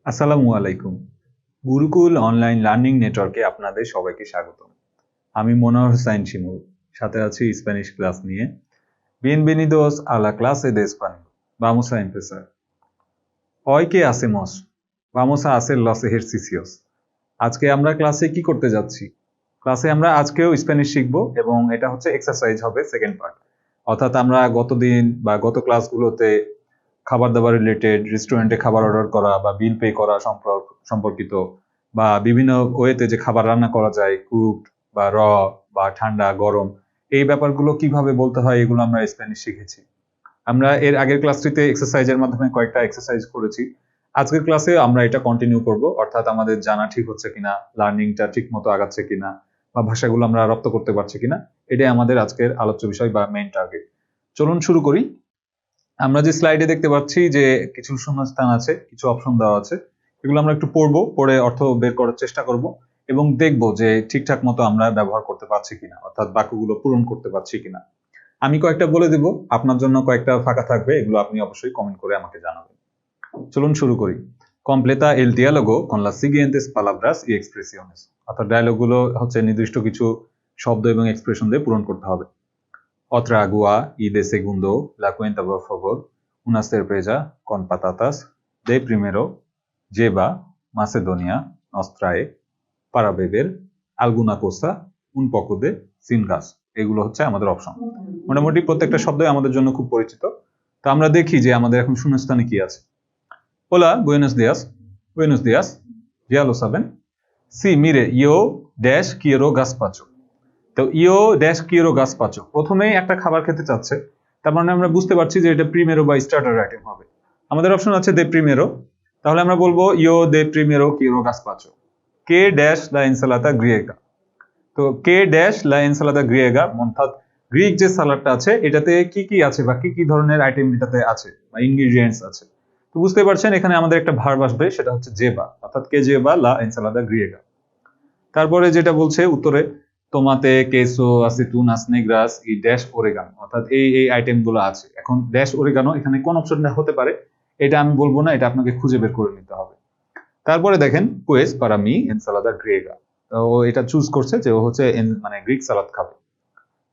আসসালামু আলাইকুম। Gurukul online learning নেটওয়ার্কে আপনাদের সবাইকে স্বাগতম। আমি মনোহর হোসাইন শিমুল, সাথে আছি স্প্যানিশ ক্লাস নিয়ে। Bienvenidos a la clase de español. Vamos a empezar. Hoy que hacemos? Vamos a hacer los ejercicios. আজকে আমরা ক্লাসে কি করতে যাচ্ছি? ক্লাসে আমরা আজকেও স্প্যানিশ শিখব এবং এটা হচ্ছে এক্সারসাইজ হবে সেকেন্ড পার্ট। অর্থাৎ আমরা গতদিন বা গত ক্লাসগুলোতে খাবার দাবার রিলেটেড, রেস্টুরেন্টে খাবার অর্ডার করা বা বিল পে করা সম্পর্কিত বা বিভিন্ন ওয়েতে যে খাবার রান্না করা যায়, কুকড বা র বা ঠান্ডা গরম, এই ব্যাপারগুলো কিভাবে বলতে হয় এগুলো আমরা স্প্যানিশ শিখেছি। আমরা এর আগের ক্লাসটিতে এক্সারসাইজের মাধ্যমে কয়েকটা এক্সারসাইজ করেছি। আজকের ক্লাসে আমরা এটা কন্টিনিউ করব, অর্থাৎ আমাদের জানা ঠিক হচ্ছে কিনা, লার্নিংটা ঠিক মতো আগাচ্ছে কিনা বা ভাষাগুলো আমরা রপ্ত করতে পারছি কিনা, এটাই আমাদের আজকের আলোচ্য বিষয় বা মেইন টার্গেট। চলুন শুরু করি। আমরা যে স্লাইডে দেখতে পাচ্ছি যে কিছু শূন্যস্থান আছে, কিছু অপশন দেওয়া আছে, এগুলো আমরা একটু পড়বো, পড়ে অর্থ বের করার চেষ্টা করব এবং দেখব যে ঠিকঠাক মতো আমরা ব্যবহার করতে পারছি কিনা, অর্থাৎ বাক্যগুলো পূরণ করতে পারছি কিনা। আমি কয়েকটা বলে দেব, আপনার জন্য কয়েকটা ফাঁকা থাকবে, এগুলো আপনি অবশ্যই কমেন্ট করে আমাকে জানাবেন। চলুন শুরু করি। Completa el diálogo con las siguientes palabras y expresiones. অর্থাৎ ডায়লগগুলো হচ্ছে নির্দিষ্ট কিছু শব্দ এবং এক্সপ্রেশন দিয়ে পূরণ করতে হবে। Otra agua y de segundo la cuenta por favor. Una cerveza con patatas. De primero lleva Macedonia nos trae para beber alguna cosa un poco de sin gas. এগুলো হচ্ছে আমাদের অপশন। মোটামুটি প্রত্যেকটা শব্দই আমাদের জন্য খুব পরিচিত। তো আমরা দেখি যে আমাদের এখন শূন্যস্থানে কি আছে। Hola, buenos días. Buenos días. Ya lo saben. Sí, mire, yo dash quiero gazpacho. তো ইও ড্যাশ কিরো গাসপাচো প্রথমেই একটা খাবার খেতে চাচ্ছে, তার মানে আমরা বুঝতে পারছি যে এটা প্রিমেরো বা স্টার্টার আইটেম হবে। আমাদের অপশন আছে দে প্রিমেরো, তাহলে আমরা বলবো ইও দে প্রিমেরো কিরো গাসপাচো। কে ড্যাশ লা এনসালাদা গ্রিয়েগা। তো কে ড্যাশ লা এনসালাদা গ্রিয়েগা, অর্থাৎ গ্রিক যে সালাডটা আছে এটাতে কি কি আছে বা কি কি ধরনের আইটেম এটাতে আছে বা ইনগ্রিডিয়েন্টস আছে। তো বুঝতে পারছেন এখানে আমাদের একটা ভার্ব আসবে, সেটা হচ্ছে জেবা, অর্থাৎ কে জেবা লা এনসালাদা গ্রিয়েগা। তারপরে যেটা বলছে উত্তরে, তোমাতে কেসো আসিতুনাস নেগ্রাস ই ড্যাশ ওরেগানো, অর্থাৎ এই আইটেম গুলো আছে। এখন ড্যাশ ওরেগানো এখানে কোন অপশনটা হতে পারে এটা আমি বলবো না, এটা আপনাকে খুঁজে বের করে নিতে হবে। তারপরে দেখেন pues para mí ensalada griega, তো ও এটা চুজ করছে যে ও হচ্ছে মানে গ্রিক সালাদ খাবে।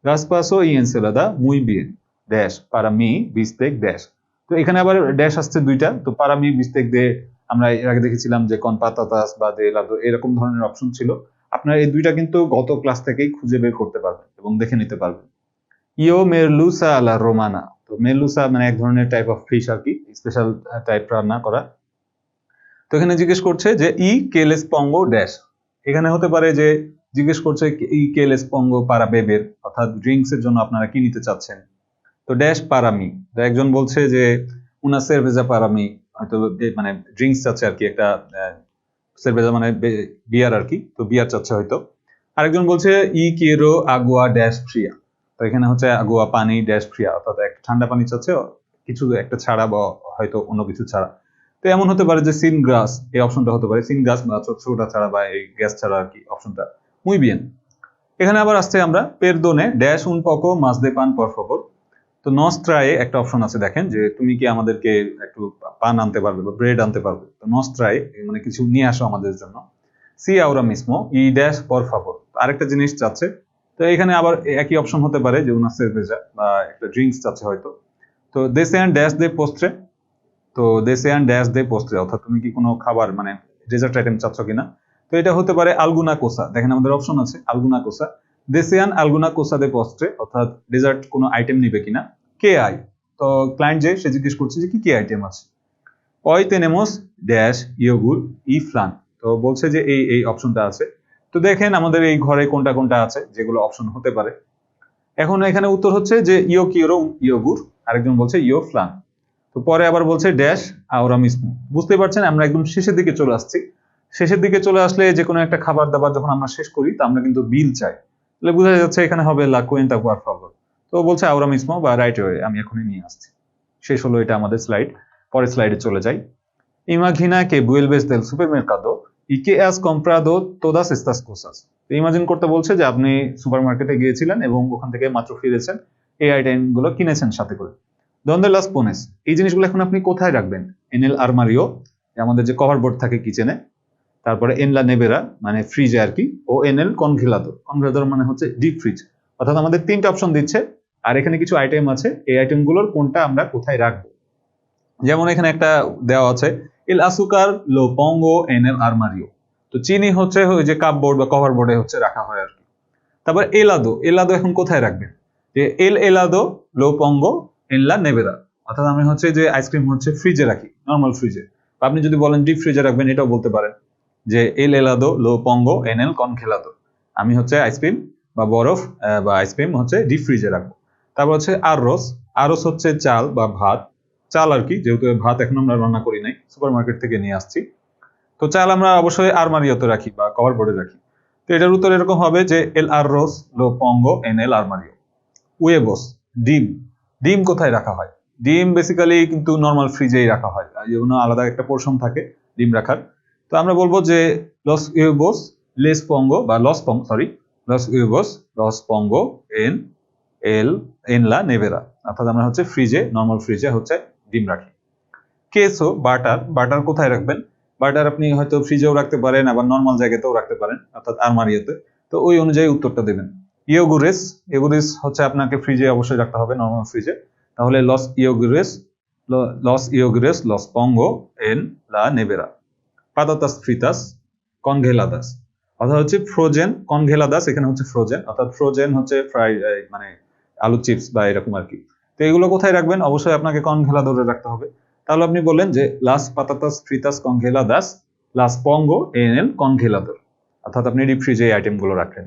Gaspacho y ensalada muy bien dash para mí bistec dash. তো এখানে আবার ড্যাশ আসছে দুইটা, তো para mí bistec de আমরা এর আগে দেখেছিলাম যে con patatas বা de helado এরকম ধরনের অপশন ছিল। আপনার এই দুইটা কিন্তু গত ক্লাস থেকেই খুঁজে বের করতে পারবেন এবং দেখে নিতে পারবেন। ইও মেরলুসা আলা রোমানা, তো মেরলুসা মানে এক ধরনের টাইপ অফ ফিশ আর কি, স্পেশাল টাইপ রান্না করা। তো এখানে জিজ্ঞেস করছে যে ই কেলেস পঙ্গো ড্যাশ, এখানে হতে পারে যে জিজ্ঞেস করছে ই কেলেস পঙ্গো পারা বেবের, অর্থাৎ ড্রিঙ্কস এর জন্য আপনারা কি নিতে চাচ্ছেন। তো ড্যাশ পারামি, তো একজন বলছে যে উনা সেরভেজা পারামি, হয়তো মানে ড্রিঙ্কস চাচ্ছে আর কি, একটা সেরভেজা মানে বিয়ার আর কি, তো বিয়ার চাচ্ছে হয়তো। আরেকজন বলছে ই কিরো আগুয়া ড্যাশ ফ্রিয়া, তো এখানে হচ্ছে আগুয়া পানি ড্যাশ ফ্রিয়া, অর্থাৎ একটা ঠান্ডা পানি চাচ্ছে কিছু একটা ছাড়া বা হয়তো অন্য কিছু ছাড়া। তো এমন হতে পারে যে সিন গ্রাস, এই অপশনটা হতে পারে সিন গ্রাস বা ছোটা ছাড়া বা এই গ্যাস ছাড়া আর কি অপশনটা। মুই বিয়েন। এখানে আবার আসছে আমরা পেরদোনে ড্যাশ উন পকো মাছ দে পান পর ফভর। তো নস্ট্রায়ে একটা অপশন আছে, দেখেন যে তুমি কি আমাদেরকে একটু পান আনতে পারবে বা ব্রেড আনতে পারবে। তো নস্ট্রায়ে মানে কিছু নিয়ে আসো আমাদের জন্য। সি আওরা মিসমো ই ড্যাশ পর ফাভর, আরেকটা জিনিস চাচ্ছে। তো এখানে আবার একই অপশন হতে পারে যে উনা সেরভেজা বা একটা ড্রিঙ্কস চাচ্ছে হয়তো। তো দেসেয়ান ড্যাশ দে পোস্ট্রে, তো দেসেয়ান ড্যাশ দে পোস্ট্রে, অর্থাৎ তুমি কি কোনো খাবার মানে ডেজার্ট আইটেম চাচ্ছ কিনা। তো এটা হতে পারে আলগুনা কোসা, দেখেন আমাদের অপশন আছে আলগুনা কোসা। দেসেয়ান আলগুনা কোসা দে পোস্ট্রে, অর্থাৎ ডেজার্ট কোনো আইটেম নিবে কিনা। কে আই, তো ক্লায়েন্ট যে সে জিজ্ঞেস করছে যে কি কি আইটেম আছে। Hoy tenemos ড্যাশ ইয়োগুর ই ফ্লান, তো বলছে যে এই অপশনটা আছে। তো দেখেন আমাদের এই ঘরে কোনটা কোনটা আছে যেগুলো অপশন হতে পারে। এখন এখানে উত্তর হচ্ছে যে ইয়ো কিওরো ইয়োগুর, আরেকজন বলছে ইয়ো ফ্লান। তো পরে আবার বলছে ড্যাশ আওরা মিসমো, বুঝতে পারছেন আমরা একদম শেষের দিকে চলে আসছি। শেষের দিকে চলে আসলে যে কোনো একটা খাবার দাবার যখন আমরা শেষ করি তা আমরা কিন্তু বিল চাই, তাহলে বোঝা যাচ্ছে এখানে হবে লা কুয়েন্তা por favor। তো বলছে আওরা মিসমো বা রাইট ওয়ে, আমি এখনই নিয়ে আসছি। শেষ হলো এটা আমাদের স্লাইড, পরের স্লাইডে চলে যাই। Imagina que vuelves del supermercado y que has comprado todas estas cosas. তো ইমাজিন করতে বলছে যে আপনি সুপারমার্কেটে গিয়েছিলেন এবং ওখান থেকে মাত্র ফিরেছেন, এই আইটেম গুলো কিনেছেন সাথে করে। ¿Dónde las pones? এই জিনিসগুলো এখন আপনি কোথায় রাখবেন? En el armario, আমাদের যে কভার বোর্ড থাকে কিচেনে, তারপরে এন লা নেভেরা মানে ফ্রিজে আর কি, ও এন এল কনগেলাদোর, কনগেলাদোর মানে হচ্ছে ডিপ ফ্রিজ। অর্থাৎ আমাদের 3টা অপশন দিচ্ছে, আর এখানে কিছু আইটেম আছে, এই আইটেমগুলোর কোনটা আমরা কোথায় রাখবো। যেমন এখানে একটা দেওয়া আছে এল আসুকার লো পঙ্গো এন এল আরমারিও, তো চিনি হচ্ছে ওই যে কাপ বোর্ড বা কভার বোর্ডে হচ্ছে রাখা হয় আর কি। তারপর এলাদো, এলাদো এখন কোথায় রাখবেন, যে এল এলাদো লো পঙ্গো এন লা নেভেরা, অর্থাৎ আমি হচ্ছে যে আইসক্রিম হচ্ছে ফ্রিজে রাখি, নর্মাল ফ্রিজে। আপনি যদি বলেন ডিপ ফ্রিজে রাখবেন, এটাও বলতে পারেন যে এল এলাদো লো পঙ্গো এন এল কনগেলাদো, আমি হচ্ছে আইসক্রিম বা বরফ বা আইসক্রিম হচ্ছে ডিপ ফ্রিজে রাখবো। তারপর হচ্ছে আররোস, আররোস হচ্ছে চাল বা ভাত, চাল আর কি, যেহেতু ভাত এখন আমরা রান্না করি নাই, সুপার মার্কেট থেকে নিয়ে আসছি। তো চাল আমরা অবশ্যই আরমারিওতে রাখি বা কভার বোর্ডে রাখি। তো এটার উত্তর এরকম হবে যে এল আররোস লো পঙ্গো এন এল আরমারিও। উয়েবোস, ডিম, ডিম কোথায় রাখা হয়, ডিম বেসিক্যালি কিন্তু নর্মাল ফ্রিজেই রাখা হয়, যেমন আলাদা একটা পোর্শন থাকে ডিম রাখার। তো আমরা বলবো যে লস উয়েবোস লেস পঙ্গো বা লস পঙ্গো, সরি, লস উয়েবোস লস পঙ্গো এন এল এন লা নেভেরা, অর্থাৎ আমরা হচ্ছে ফ্রিজে, নর্মাল ফ্রিজে হচ্ছে ডিম রাখি। কেসো, বাটার, বাটার কোথায় রাখবেন, বাটার আপনি হয়তো ফ্রিজেও রাখতে পারেন, আবার নর্মাল জায়গাতেও রাখতে পারেন, অর্থাৎ আলমারিতে। তো ওই অনুযায়ী উত্তরটা দেবেন। ইয়োগুরেস, ইয়োগুরেস হচ্ছে আপনাকে ফ্রিজে অবশ্যই রাখতে হবে, নর্মাল ফ্রিজে। তাহলে লস ইয়োগুরেস, লস ইয়োগুরেস লস পঙ্গো এন লা নেভেরা। পাতাতাস ফ্রিতাস কনগেলাদাস, অর্থাৎ হচ্ছে ফ্রোজেন, কনগেলাদাস এখানে হচ্ছে ফ্রোজেন, অর্থাৎ ফ্রোজেন হচ্ছে ফ্রাই, মানে আলু চিপস বা এরকম আর কি। তো এগুলো কোথায় রাখবেন, অবশ্যই আপনাকে কনগেলাদোরে রাখতে হবে। তাহলে আপনি বললেন যে লাস পাতাতাস ফ্রিতাস কনগেলাদাস লাস পঙ্গো এন এল কনগেলাদোর, অর্থাৎ আপনি ডিপ ফ্রিজে এই আইটেমগুলো রাখলেন।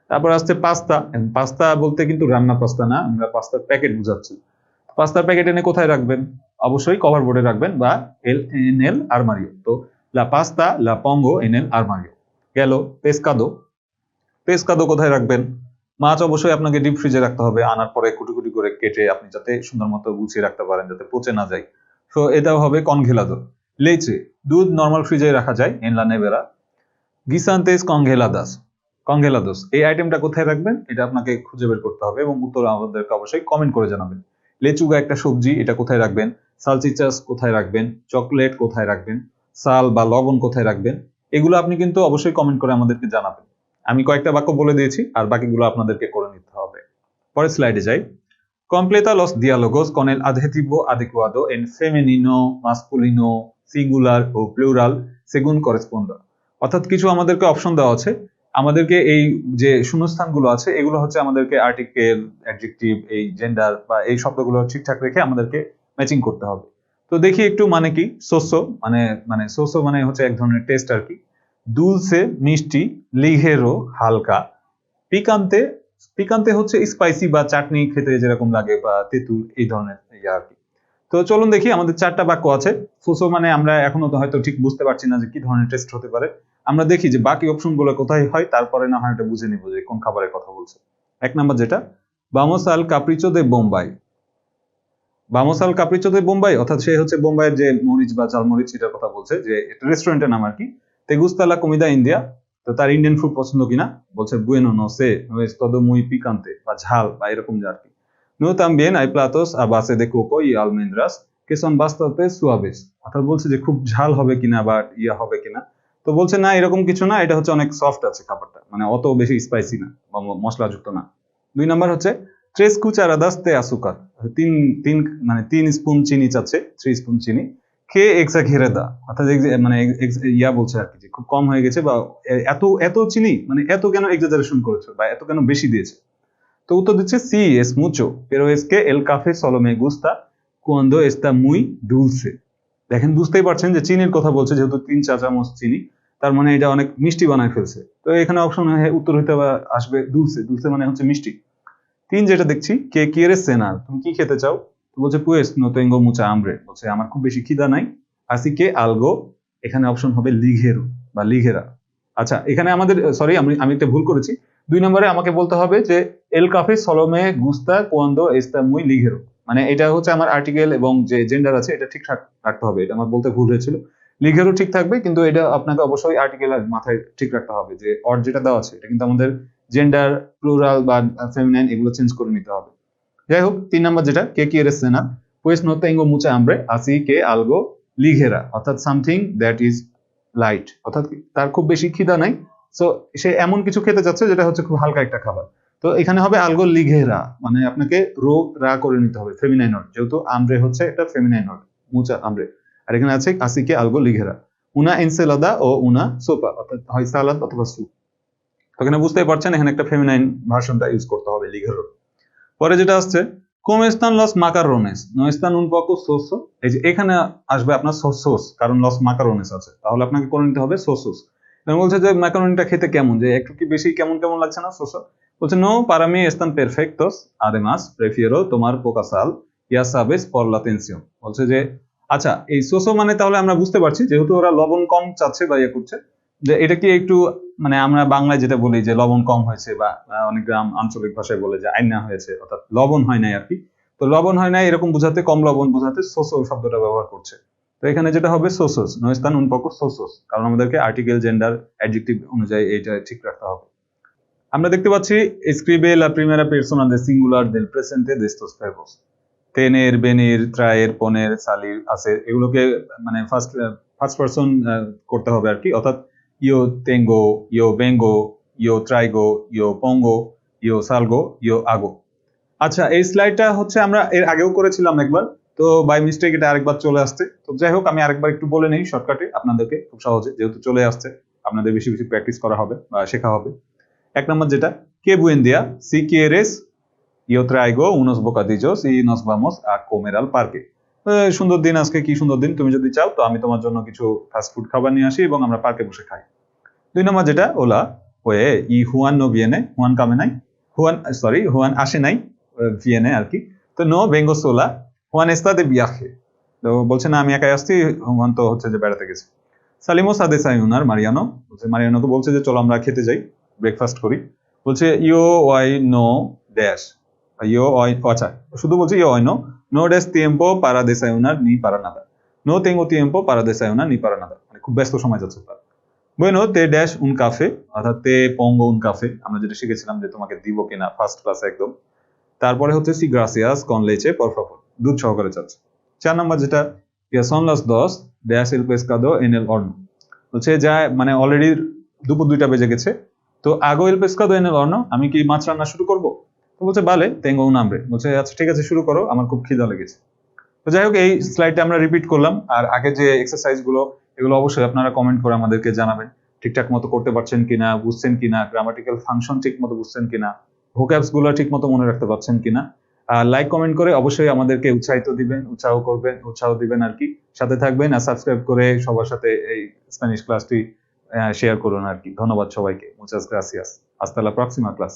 তারপর আসছে পাস্তা, পাস্তা বলতে কিন্তু রান্না পাস্তা না, আমরা পাস্তার প্যাকেট বুঝাচ্ছি। পাস্তার প্যাকেট এনে কোথায় রাখবেন, অবশ্যই কভার বোর্ডে রাখবেন বা এল এন এল আরমারিও। তো লা পাস্তা লা পঙ্গো এন এল আরমারিও গেল। পেসকাদো, পেসকাদো কোথায় রাখবেন, মাছ অবশ্যই আপনাকে ডিপ ফ্রিজে রাখতে হবে, আনার পরে কুটি কুটি করে কেটে আপনি যাতে সুন্দর মতো গুছিয়ে রাখতে পারেন, যাতে পচে না যায়। তো এটাও হবে কনগেলাদো। লেচে, দুধ নর্মাল ফ্রিজে রাখা যায় এন লা নেভেরা। গিসান্তেস কনগেলাদাস, কনগেলাদোস, এই আইটেমটা কোথায় রাখবেন এটা আপনাকে খুঁজে বের করতে হবে এবং উত্তর আমাদেরকে অবশ্যই কমেন্ট করে জানাবেন। লেচুগা একটা সবজি, এটা কোথায় রাখবেন, সালচিচাস কোথায় রাখবেন, চকলেট কোথায় রাখবেন, সাল বা লবণ কোথায় রাখবেন, এগুলো আপনি কিন্তু অবশ্যই কমেন্ট করে আমাদেরকে জানাবেন। আমি কয়েকটা বাক্য বলে দিয়েছি, আর বাকিগুলো আপনাদেরকে করে নিতে হবে। পরের স্লাইডে যাই। Completa los diálogos con el adjetivo adecuado en femenino, masculino, singular o plural según corresponda। অর্থাৎ কিছু আমাদেরকে অপশন দেওয়া আছে, আমাদেরকে এই যে শূন্যস্থানগুলো আছে এগুলো হচ্ছে আমাদেরকে আর্টিকেল, অ্যাডজেক্টিভ, এই জেন্ডার বা এই শব্দগুলো ঠিকঠাক রেখে আমাদেরকে ম্যাচিং করতে হবে। তো দেখি একটু মানে কি। সোসো মানে, সোসো মানে হচ্ছে এক ধরনের টেস্ট আর কি। দুলসে মিষ্টি, লিগেরো হালকা, পিকান্তে, পিকান্তে হচ্ছে স্পাইসি বা চাটনি খেতে যেরকম লাগে বা তেঁতুল এই ধরনের ইয়ে আর কি। তো চলুন দেখি, আমাদের 4টা বাক্য আছে। ফুসো মানে আমরা এখনো তো হয়তো ঠিক বুঝতে পারছি না যে কি ধরনের টেস্ট হতে পারে। আমরা দেখি যে বাকি অপশন গুলো কোথায় হয়, তারপরে না হয় এটা বুঝে নিব যে কোন খাবারের কথা বলছে। 1 নাম্বার যেটা, ভামোস আল কাপ্রিচো দে বোম্বাই, ভামোস আল কাপ্রিচো দে বোম্বাই, অর্থাৎ সে হচ্ছে বোম্বাইয়ের যে মরিচ বা ঝালমরিচ এটার কথা বলছে, যে এটা রেস্টুরেন্টের নাম আর কি। তে গুস্তা লা কমিদা ইন্ডিয়া, তো তার ইন্ডিয়ান ফুড পছন্দ কিনা, বলছে বুয়েনো নো সে no es todo muy picante বা ঝাল বা এরকম আর কি। No también hay platos a base de coco y almendras que son bastante suaves, অর্থাৎ বলছে যে খুব ঝাল হবে কিনা বা ইয়া হবে কিনা। তো বলছে না এরকম কিছু না, এটা হচ্ছে অনেক সফট আছে খাবারটা, মানে অত বেশি স্পাইসি না বা মশলাযুক্ত না। 2 নাম্বার হচ্ছে tres cucharadas de azúcar, তিন তিন মানে 3 স্পুন চিনি চাচ্ছে, 3 স্পুন চিনি। কে এক্সাগেরেদা, অর্থাৎ মানে ইয়া বলছে আর কি যে খুব কম হয়ে গেছে বা এত এত চিনি, মানে এত কেন এক্সাজারেশন করেছো বা এত কেন বেশি দিয়েছে। তো উত্তর দিচ্ছে সি এস মুচো pero es que el café solo me gusta cuando está muy dulce। দেখেন বুঝতেই পারছেন যে চিনির কথা বলছে, যেহেতু 3 চা চামচ চিনি, তার মানে এটা অনেক মিষ্টি বানায় ফেলছে। তো এখানে অপশন উত্তর হইতে আসবে দুলসে, দুলসে মানে হচ্ছে মিষ্টি। 3 যেটা দেখছি, কে কিয়েরেস cenar, তুমি কি খেতে চাও, তো বলছে pues no tengo mucha hambre, বলছে আমার খুব বেশি খিদা নাই। así que algo, এখানে অপশন হবে ligero বা ligera। আচ্ছা এখানে আমাদের সরি, আমি আমি একটা ভুল করেছি। 2 নম্বরে আমাকে বলতে হবে যে el café solo me gusta cuando está muy ligero, মানে এটা হচ্ছে আমার আর্টিকেল এবং যে জেন্ডার আছে এটা ঠিকঠাক রাখতে হবে, এটা আমার বলতে ভুল হয়েছিল। লিগেরও ঠিক থাকবে, কিন্তু এটা আপনাকে অবশ্যই আর্টিকেল আর মাথায় ঠিক রাখতে হবে যে অর যেটা দেওয়া আছে এটা কিন্তু আমাদের জেন্ডার, প্লুরাল বা ফেমিনাইন এগুলো চেঞ্জ করে নিতে হবে। যাই হোক, 3 নাম্বার যেটা, কে quieres cenar, pues no tengo mucha hambre así que algo লিঘেরা অর্থাৎ সামথিং দ্যাট ইজ লাইট, অর্থাৎ তার খুব বেশি খিদা নাই, সো সে এমন কিছু খেতে যাচ্ছে যেটা হচ্ছে খুব হালকা একটা খাবার। তো এখানে হবে আলগো লিঘেরা, মানে আপনাকে রো রা করে নিতে হবে, ফেমিনাইন ওয়ার্ড, যেহেতু আমরে হচ্ছে একটা ফেমিনাইন ওয়ার্ড, মুচা আমরে, আর এখানে আছে আসিকে আলগো লিঘেরা, উনা এনসেলাদা ও উনা সোপা, অর্থাৎ হয় সালাদ অথবা স্যুপ। তো এখানে বুঝতেই পারছেন এখানে একটা ফেমিনাইন ভার্সনটা ইউজ করতে হবে লিঘেরো। পরে যেটা আসছে como están los macarrones no están un poco sosos, এই যে এখানে আসবে আপনার সোস, কারণ লস মাকারোনেস আছে, তাহলে আপনাকে করে নিতে হবে সোসোস। এবং বলছে যে ম্যাকারোনিটা খেতে কেমন, যে একটু কি বেশি কেমন কেমন লাগছে না সোসো, বলছে no para mí están perfectos además prefiero tomar poca sal ya sabes por la tensión, বলছে যে আচ্ছা এই সোসো মানে তাহলে আমরা বুঝতে পারছি যেহেতু ওরা লবণ কম চাচ্ছে বা ইয়ে করছে, যে এটা কি একটু মানে আমরা বাংলায় যেটা বলি যে লবণ কম হয়েছে, বা অনেক গ্রাম আঞ্চলিক ভাষায় বলে যে আইনা হয়েছে, অর্থাৎ লবণ হয় নাই আর কি। তো লবণ হয় নাই এরকম বোঝাতে, কম লবণ বোঝাতে সোসো শব্দটা ব্যবহার করছে। তো এখানে যেটা হবে সোসোস, নো স্থান উন পকো সোসোস, কারণ আমাদেরকে আর্টিকেল জেন্ডার অ্যাডজেক্টিভ অনুযায়ী এটা ঠিক রাখতে হবে। আমরা দেখতে পাচ্ছি escribe la primera persona de singular del presente de estos verbos, তেনের, বেনির, ত্রায়ের, পনের, সালির আছে, এগুলোকে মানে ফার্স্ট পারসন করতে হবে আর কি, অর্থাৎ ইয়ো তেঙ্গো, ইয়ো বেঙ্গো, ইয়ো ট্রাইগো, ইয়ো পঙ্গো, ইয়ো সালগো, ইয়ো আগো। আচ্ছা এই স্লাইডটা হচ্ছে আমরা এর আগেও করেছিলাম একবার, তো বাই মিস্টেক এটা আরেকবার চলে আসছে। তো যাই হোক আমি আরেকবার একটু বলে নেই শর্টকাটে আপনাদেরকে, খুব সহজে, যেহেতু চলে আসছে আপনাদের বেশি বেশি প্র্যাকটিস করা হবে বা শেখা হবে। এক নম্বর যেটা, কে বুয়েন দিয়া C কিয়েরেস yo traigo unos bocadillos y nos vamos a comer al parque. সুন্দর দিন আজকে, কি সুন্দর দিন, তুমি যদি চাও তো আমি তোমার জন্য কিছু ফাস্ট ফুড খাবার নিয়ে আসি এবং আমরা পার্কে বসে খাই। দুই নম্বর যেটা, ওলা ওয়ে ই হুয়ান নো ভিয়েনে, হুয়ান কামে নাই, হুয়ান আসে নাই ভিয়েনে আর কি, তো নো ভেঙ্গো সোলা, হুয়ান এস্তা দে বিয়াখে, তো বলছে না আমি একাই আসছি, হুয়ান তো হচ্ছে যে বেড়াতে গেছে। সালিমো সাদে সাইউনার মারিয়ানো, বলছে মারিয়ানোকে বলছে যে চলো আমরা খেতে যাই, ব্রেকফাস্ট করি, বলছে ইও ওয়াই নো ড্যাশ, ইও ওয়াই, আচ্ছা শুধু বলছে ইও ওয়াই নো নো ড্যাশ tiempo para desayunar ni para nada, no tengo tiempo para desayunar ni para nada, মানে খুব ব্যস্ত সময় যাচ্ছে তার। bueno te dash un café, অর্থাৎ te pongo un café, আমরা যেটা শিখেছিলাম যে তোমাকে দিব কিনা ফার্স্ট ক্লাসে একদম। তারপরে হচ্ছে si gracias con leche por favor, দুধ সহকারে চাচ্ছে। 4 নম্বর যেটা, ya son las 2 dash el pescado en el horno, হচ্ছে যা মানে অলরেডি দুপুর 2টা বেজে গেছে, তো hago el pescado en el horno, আমি কি মাছ রান্না শুরু করব? তো বলছে বালে tengo un hambre, বলছে আচ্ছা ঠিক আছে শুরু করো, আমার খুব খিদা লেগেছে। তো যাই হোক এই স্লাইডটা আমরা রিপিট করলাম, আর আগে যে এক্সারসাইজ গুলো এগুলো অবশ্যই আপনারা কমেন্ট করে আমাদেরকে জানাবেন ঠিকঠাক মতো করতে পারছেন কিনা, বুঝছেন কিনা, গ্রামাটিক্যাল ফাংশন ঠিক মতো বুঝছেন কিনা, ভোক্যাবস গুলো ঠিক মতো মনে রাখতে পারছেন কিনা। লাইক কমেন্ট করে অবশ্যই আমাদেরকে উৎসাহ দিবেন আর কি, সাথে থাকবেন আর সাবস্ক্রাইব করে সবার সাথে এই স্প্যানিশ ক্লাসটি শেয়ার করুন আর কি। ধন্যবাদ সবাইকে, মুচাস গ্রাসিয়াস, হাস্তা লা প্রক্সিমা ক্লাস।